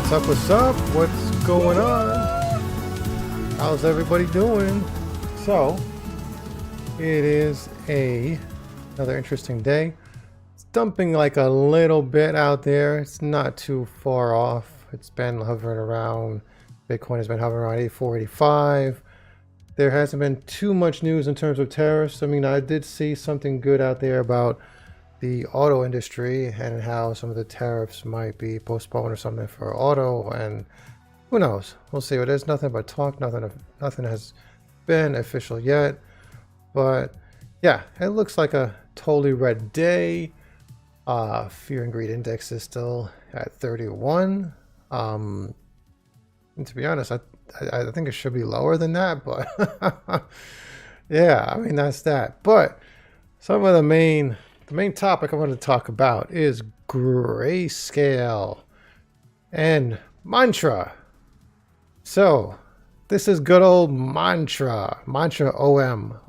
What's up? What's up? What's going on? How's everybody doing? So, it is another interesting day. It's dumping like a little bit out there. It's not too far off. It's been hovering around, Bitcoin has been hovering around 84, 85. There hasn't been too much news in terms of tariffs. I mean, I did see something good out there about the auto industry and how some of the tariffs might be postponed or something for auto, and who knows, we'll see. But there's nothing but talk. Nothing has been official yet, but yeah, it looks like a totally red day. Fear and greed index is still at 31. And to be honest, I think it should be lower than that, but yeah, I mean, that's that. But some of the main topic I want to talk about is Grayscale and Mantra. So this is good old Mantra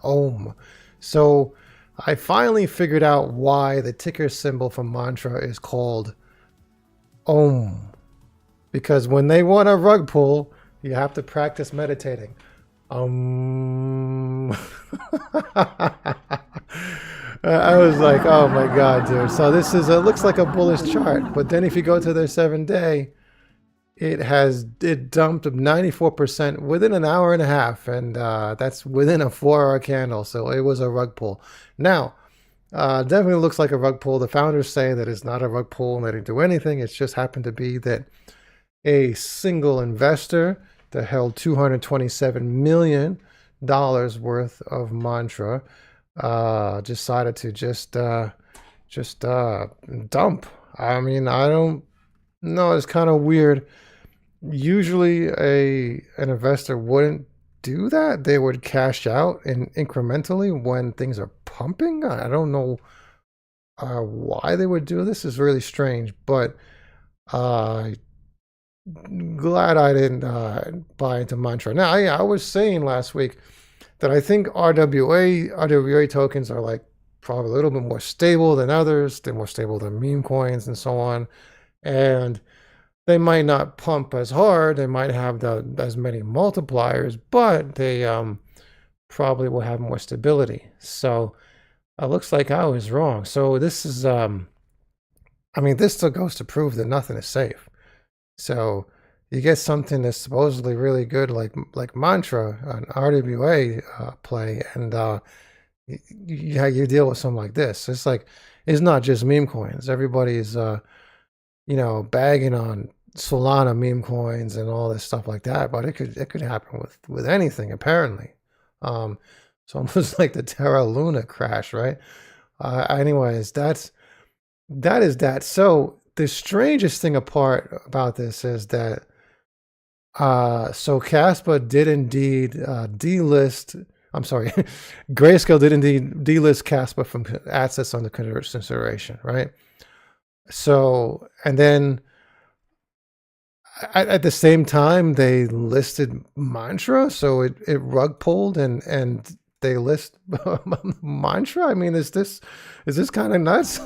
Ohm. So I finally figured out why the ticker symbol for Mantra is called Ohm, because when they want a rug pull, you have to practice meditating. I was like, oh my god, dude. So this is it looks like a bullish chart, but then if you go to their 7-day, it dumped 94% within an hour and a half, and that's within a 4-hour candle. So it was a rug pull. Now, definitely looks like a rug pull. The founders say that it's not a rug pull and they didn't do anything. It's just happened to be that a single investor that held $227 million worth of Mantra decided to just dump. I mean, I don't know. It's kind of weird. Usually an investor wouldn't do that. They would cash out incrementally when things are pumping. I don't know why they would do this. Is really strange, but glad I didn't buy into Mantra. Now, I was saying last week that I think RWA tokens are like probably a little bit more stable than others. They're more stable than meme coins and so on. And they might not pump as hard. They might have as many multipliers, but they probably will have more stability. So it looks like I was wrong. So this is, I mean, this still goes to prove that nothing is safe. So you get something that's supposedly really good, like Mantra, an RWA play, and you deal with something like this. It's like, it's not just meme coins. Everybody's bagging on Solana meme coins and all this stuff like that, but it could happen with anything apparently. It's almost like the Terra Luna crash, right? Anyways, that is that. So the strangest thing about this is that so Kaspa did indeed delist. I'm sorry, Grayscale did indeed delist Kaspa from assets under consideration, right? So, and then at the same time they listed Mantra, so it rug pulled and they list Mantra. I mean, is this kind of nuts?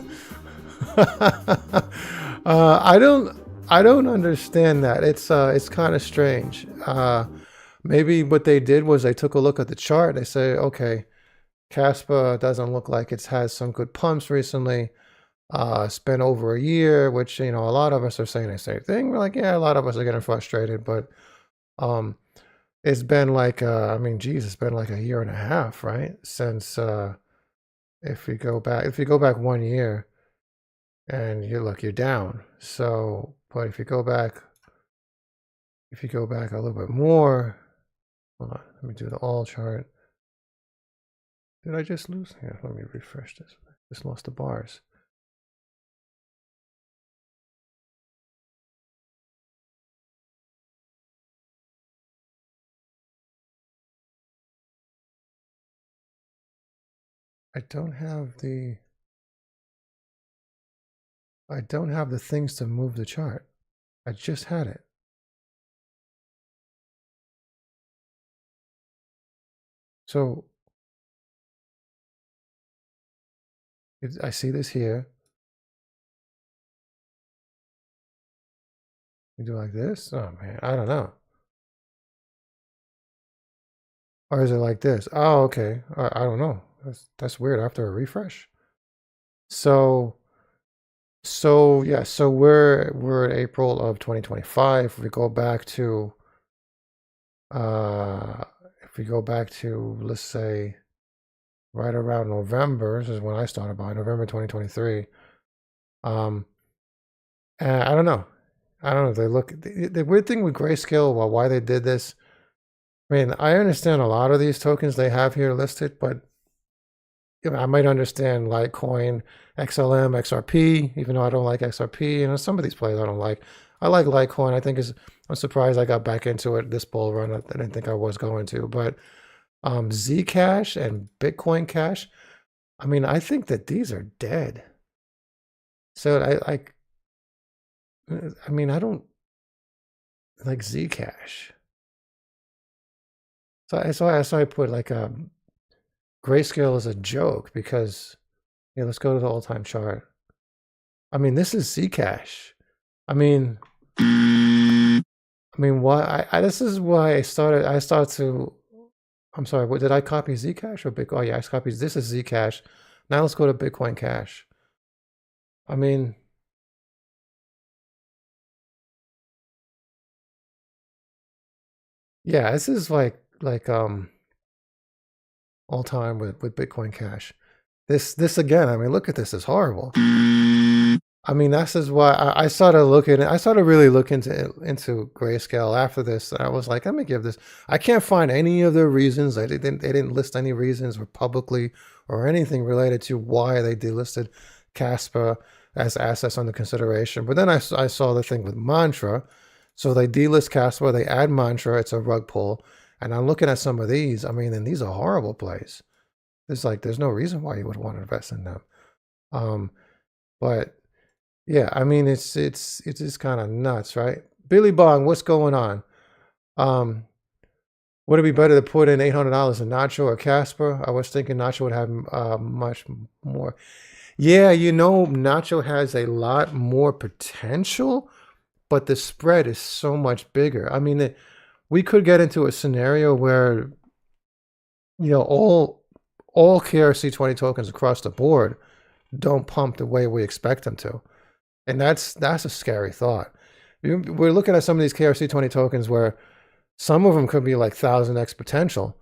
I don't understand that. It's kind of strange. Maybe what they did was they took a look at the chart. They say, okay, Kaspa doesn't look like it's had some good pumps recently. It's been over a year, which, a lot of us are saying the same thing. We're like, yeah, a lot of us are getting frustrated, but it's been like, I mean, geez, it's been like a year and a half, right? Since if you go back 1 year, and you're down. So, but if you go back a little bit more, hold on, let me do the all chart. Did I just lose? Yeah, let me refresh this. Just lost the bars. I don't have the things to move the chart. I just had it. So I see this here. You do like this? Oh man, I don't know. Or is it like this? Oh, okay. I don't know. That's weird. After a refresh. So yeah. So we're in April of 2025. We go back to if we go back to, let's say, right around November. This is when I started buying, November 2023. And I don't know. I don't know if they look. The weird thing with Grayscale, well, why they did this. I mean, I understand a lot of these tokens they have here listed, but I might understand Litecoin, XLM, XRP, even though I don't like XRP. You know, some of these plays I don't like. I like Litecoin. I think I'm surprised I got back into it this bull run. I didn't think I was going to, but Zcash and Bitcoin Cash. I mean, I think that these are dead. So I mean, I don't like Zcash. So I put like Grayscale is a joke because, yeah, let's go to the all-time chart. I mean, this is Zcash. I mean, why? This is why I started to. I'm sorry. What did I copy? Zcash or Bitcoin? Oh yeah, I copied. This is Zcash. Now let's go to Bitcoin Cash. I mean, yeah, this is like all time with Bitcoin Cash. This again. I mean, look at this. It's horrible. I mean, this is why I started looking. I started really looking into Grayscale after this. And I was like, let me give this. I can't find any of the reasons. They didn't list any reasons or publicly or anything related to why they delisted Kaspa as assets under consideration. But then I saw the thing with Mantra. So they delist Kaspa, they add Mantra. It's a rug pull. And I'm looking at some of these. I mean, and these are horrible plays. There's no reason why you would want to invest in them. But yeah, I mean, it's just kind of nuts, right? Billy Bong, what's going on? Would it be better to put in $800 in Nacho or Casper? I was thinking Nacho would have much more. Yeah, you know, Nacho has a lot more potential, but the spread is so much bigger. I mean, we could get into a scenario where, you know, all KRC20 tokens across the board don't pump the way we expect them to. And that's a scary thought. We're looking at some of these KRC20 tokens where some of them could be like 1000x potential.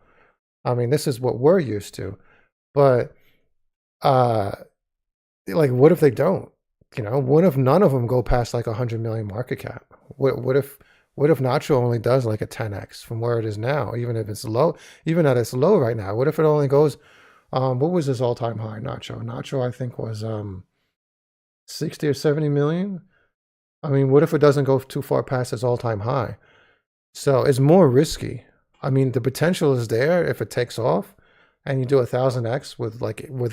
I mean, this is what we're used to. But like, what if they don't? You know, what if none of them go past like 100 million market cap? What if Nacho only does like a 10x from where it is now, even if it's low, even at its low right now? What if it only goes? What was his all-time high? Nacho, I think was 60 or 70 million. I mean, what if it doesn't go too far past its all-time high? So it's more risky. I mean, the potential is there if it takes off, and you do 1000x with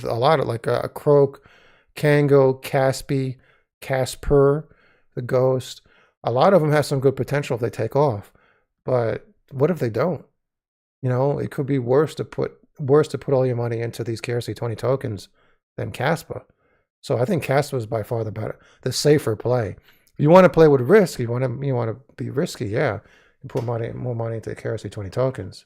a lot of like a Croak, Kango, Kaspi, Casper, the Ghost. A lot of them have some good potential if they take off. But what if they don't? You know, it could be worse to put all your money into these KRC20 tokens than Kaspa. So I think Kaspa is by far the safer play. If you want to play with risk, you want to be risky, yeah, and put more money into KRC20 tokens.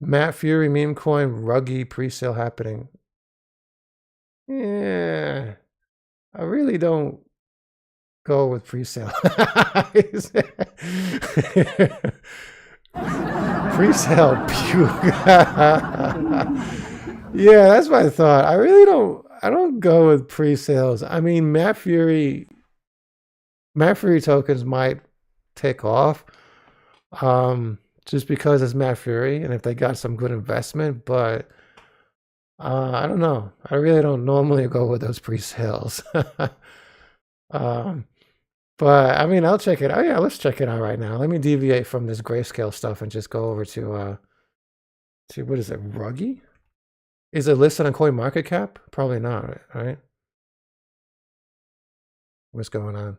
Matt Fury meme coin ruggy pre-sale happening. Yeah, I really don't go with pre-sale. Pre-sale puke. Yeah, that's what I thought. I don't go with pre-sales. I mean, Matt Fury tokens might take off. Just because it's Matt Fury and if they got some good investment, but I don't know. I really don't normally go with those pre-sales. But I mean, I'll check it. Oh yeah, let's check it out right now. Let me deviate from this Grayscale stuff and just go over to what is it, Ruggy? Is it listed on CoinMarketCap? Probably not, right? What's going on?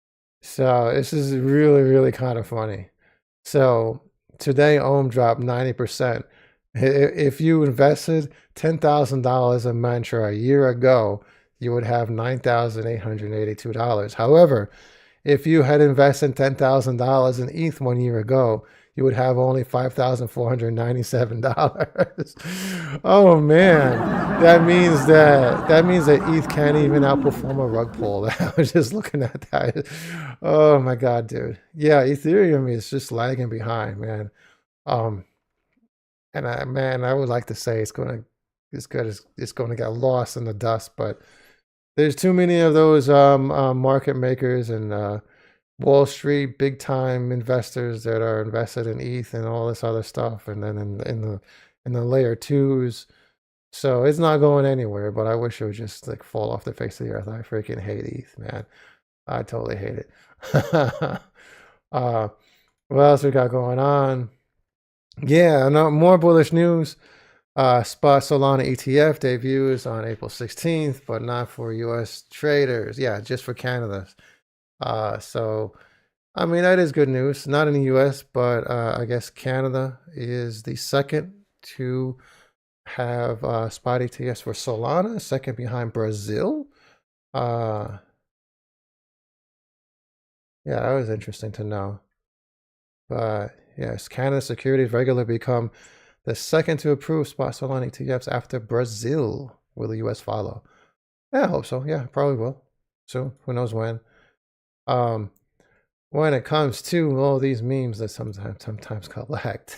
So this is really, really kind of funny. So today, Ohm dropped 90%. If you invested $10,000 in Mantra a year ago, you would have $9,882. However, if you had invested $10,000 in ETH 1 year ago, you would have only $5,497. Oh man, that means that ETH can't even outperform a rug pull. I was just looking at that. Oh my god, dude. Yeah, Ethereum is just lagging behind, man. Um, and I would like to say it's gonna get lost in the dust, but there's too many of those market makers and Wall Street big time investors that are invested in ETH and all this other stuff, and then in the layer twos. So it's not going anywhere. But I wish it would just like fall off the face of the earth. I freaking hate ETH, man. I totally hate it. What else we got going on? Yeah, no more bullish news. Spot Solana ETF debuts on April 16th, but not for US traders. Yeah, just for Canada. So, I mean, that is good news. Not in the US, but I guess Canada is the second to have spot ETFs for Solana, second behind Brazil. Yeah, that was interesting to know. But yes, Canada securities regularly become the second to approve spot Solana ETFs after Brazil. Will the US follow? Yeah, I hope so. Yeah, probably will. Soon. Who knows when? When it comes to all these memes that sometimes collect.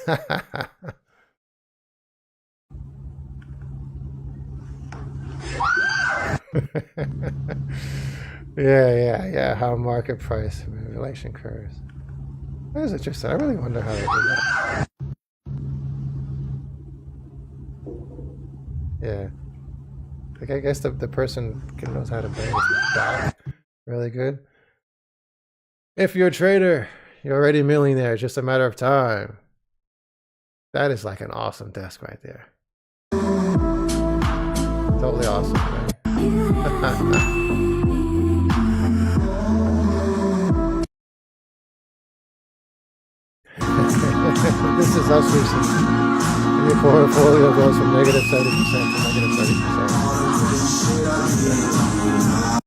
Yeah. How market price relation curves. That is interesting. I really wonder how they do that. Yeah. Like, I guess the person knows how to bend his back really good. If you're a trader, you're already a millionaire. It's just a matter of time. That is like an awesome desk right there. Totally awesome, right? This is us recently. Your portfolio goes from -70% to -30%.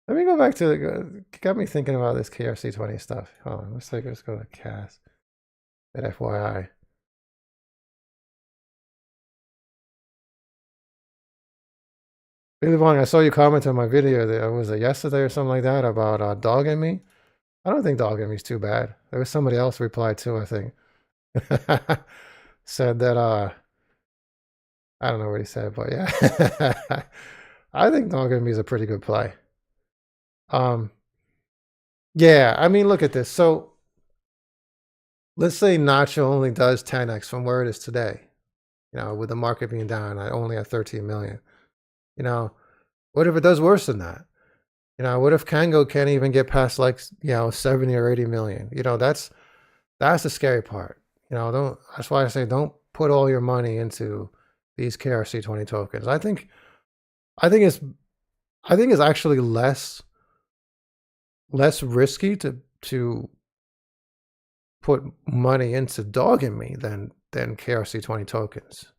Let me go back to got me thinking about this KRC20 stuff. Hold on, let's go to CAS. That FYI. Really long. I saw you comment on my video that was it yesterday or something like that about Dog and Me. I don't think Dog and Me is too bad. There was somebody else replied too, I think. Said that I don't know what he said, but yeah. I think Dog and Me is a pretty good play. Yeah, I mean, look at this. So let's say Nacho only does 10x from where it is today. With the market being down only at 13 million. What if it does worse than that? What if Kango can't even get past 70 or 80 million? That's the scary part. That's why I say don't put all your money into these KRC20 tokens. I think it's actually less risky to put money into Dog and Me than KRC20 tokens.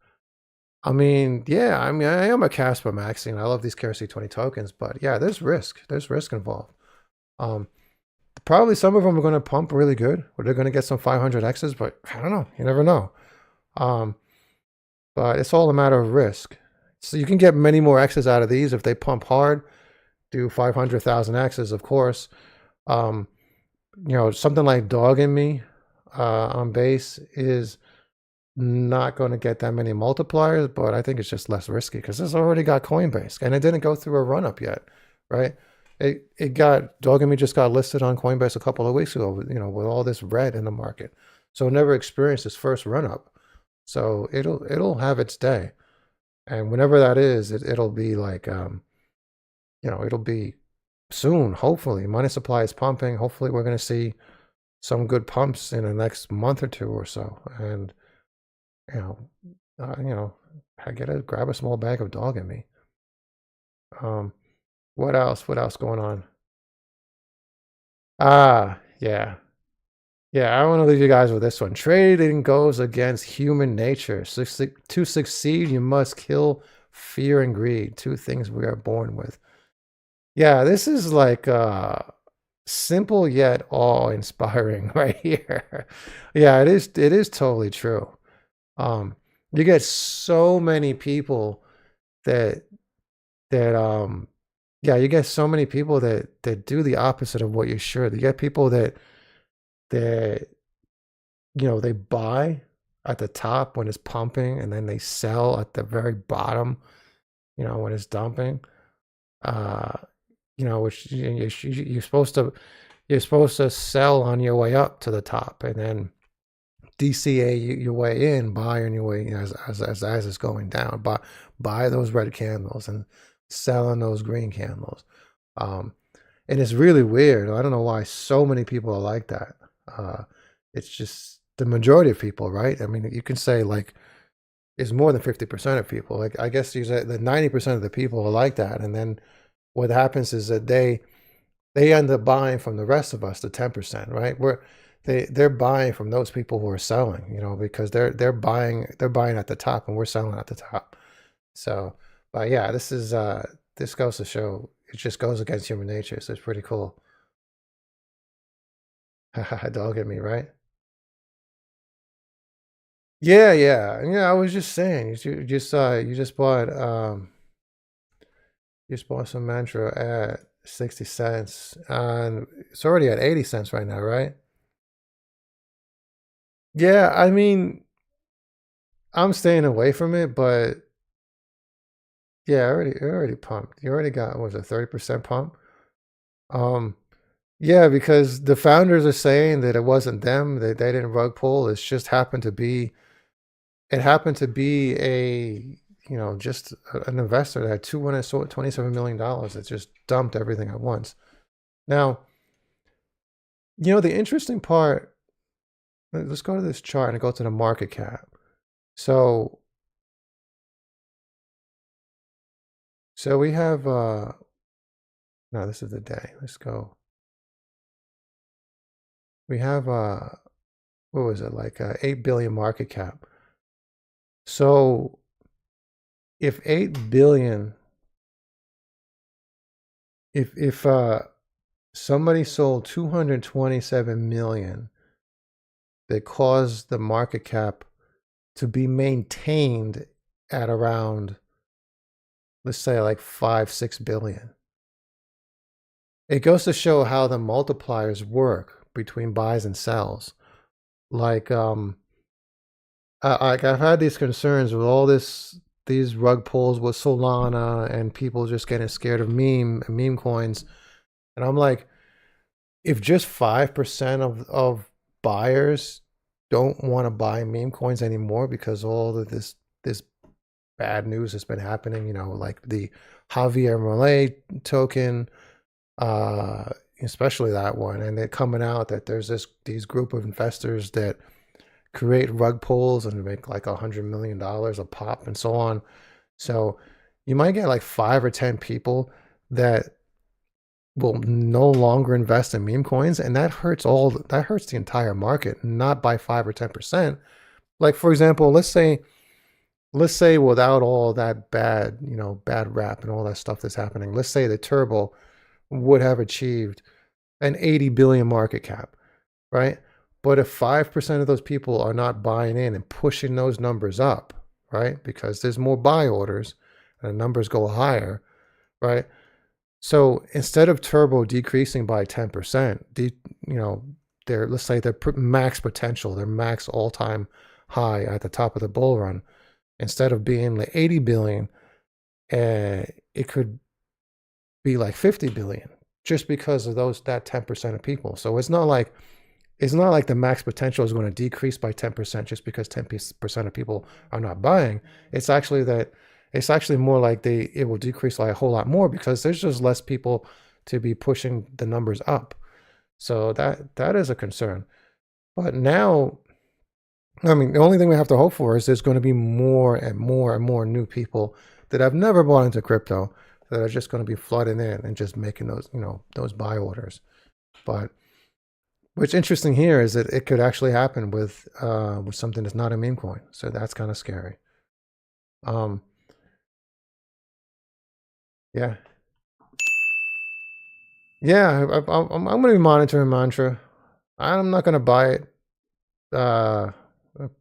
I mean, yeah, I am a Kaspa maxi, and I love these KRC20 tokens, but yeah, there's risk. There's risk involved. Probably some of them are going to pump really good, or they're going to get some 500x's, but I don't know. You never know. But it's all a matter of risk. So you can get many more x's out of these if they pump hard, do 500,000 x's, of course. Something like Dog and Me on base is not going to get that many multipliers, but I think it's just less risky because it's already got Coinbase and it didn't go through a run-up yet, right? Dog and Me just got listed on Coinbase a couple of weeks ago, with all this red in the market. So it never experienced its first run-up. So it'll have its day. And whenever that is, it'll be like, it'll be soon, hopefully. Money supply is pumping. Hopefully we're going to see some good pumps in the next month or two or so. And, I grab a small bag of Dog and Me. What else going on? Yeah. Yeah, I want to leave you guys with this one. Trading goes against human nature. To succeed, you must kill fear and greed, two things we are born with. Yeah, this is like simple yet awe-inspiring right here. Yeah, it is totally true. Um, you get so many people that yeah, you get so many people that do the opposite of what you should. You get people that they buy at the top when it's pumping, and then they sell at the very bottom, when it's dumping. Uh, which you're supposed to sell on your way up to the top, and then DCA your way in, buy on your way as it's going down. Buy those red candles and sell on those green candles. And it's really weird. I don't know why so many people are like that. It's just the majority of people, right? I mean, you can say like it's more than 50% of people. Like I guess you say that 90% of the people are like that, and then what happens is that they end up buying from the rest of us, the 10%, right? They're buying from those people who are selling, because they're buying at the top and we're selling at the top. So, but yeah, this goes to show it just goes against human nature. So it's pretty cool. Dog at me, right? Yeah, yeah, yeah. I was just saying, you just bought some mantra at 60 cents, and it's already at 80 cents right now, right? Yeah, I mean, I'm staying away from it, but yeah, it already pumped. You already got, what was it, 30% pump? Um, yeah, because the founders are saying that it wasn't them, that they didn't rug pull. It happened to be just an investor that had $227 million that just dumped everything at once. Now, the interesting part, let's go to this chart and go to the market cap. So we have, no, this is the day. Let's go. We have, what was it, like 8 billion market cap. So if 8 billion, if somebody sold 227 million, that caused the market cap to be maintained at around, let's say, like 5-6 billion. It goes to show how the multipliers work between buys and sells. Like I've had these concerns with all these rug pulls with Solana and people just getting scared of meme coins, and I'm like, if just 5% of buyers don't want to buy meme coins anymore because all of this bad news has been happening, like the Javier Milei token, especially that one, and they're coming out that there's these group of investors that create rug pulls and make like $100 million a pop and so on. So you might get like 5 or 10 people that will no longer invest in meme coins, and that hurts the entire market, not by 5 or 10%. Like, for example, let's say without all that bad rap and all that stuff that's happening, let's say the Turbo would have achieved an 80 billion market cap, right? But if 5% of those people are not buying in and pushing those numbers up, right? Because there's more buy orders and the numbers go higher, right? So instead of Turbo decreasing by 10%, let's say their max potential, their max all-time high at the top of the bull run, instead of being like 80 billion, it could be like 50 billion just because of that 10% of people. So it's not like the max potential is going to decrease by 10% just because 10% of people are not buying. It's actually more like it will decrease like a whole lot more because there's just less people to be pushing the numbers up. So that is a concern. But now, I mean, the only thing we have to hope for is there's going to be more and more and more new people that have never bought into crypto that are just going to be flooding in and just making those buy orders. But What's interesting here is that it could actually happen with something that's not a meme coin. So that's kind of scary. Yeah. Yeah, I'm going to be monitoring Mantra. I'm not going to buy it.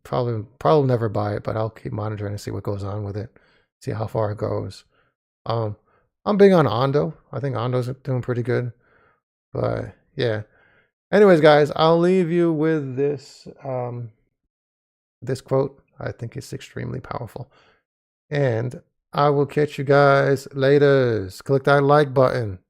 Probably never buy it, but I'll keep monitoring and see what goes on with it. See how far it goes. I'm big on Ondo. I think Ondo's doing pretty good. But yeah. Anyways, guys, I'll leave you with this this quote. I think it's extremely powerful. And I will catch you guys later. Click that like button.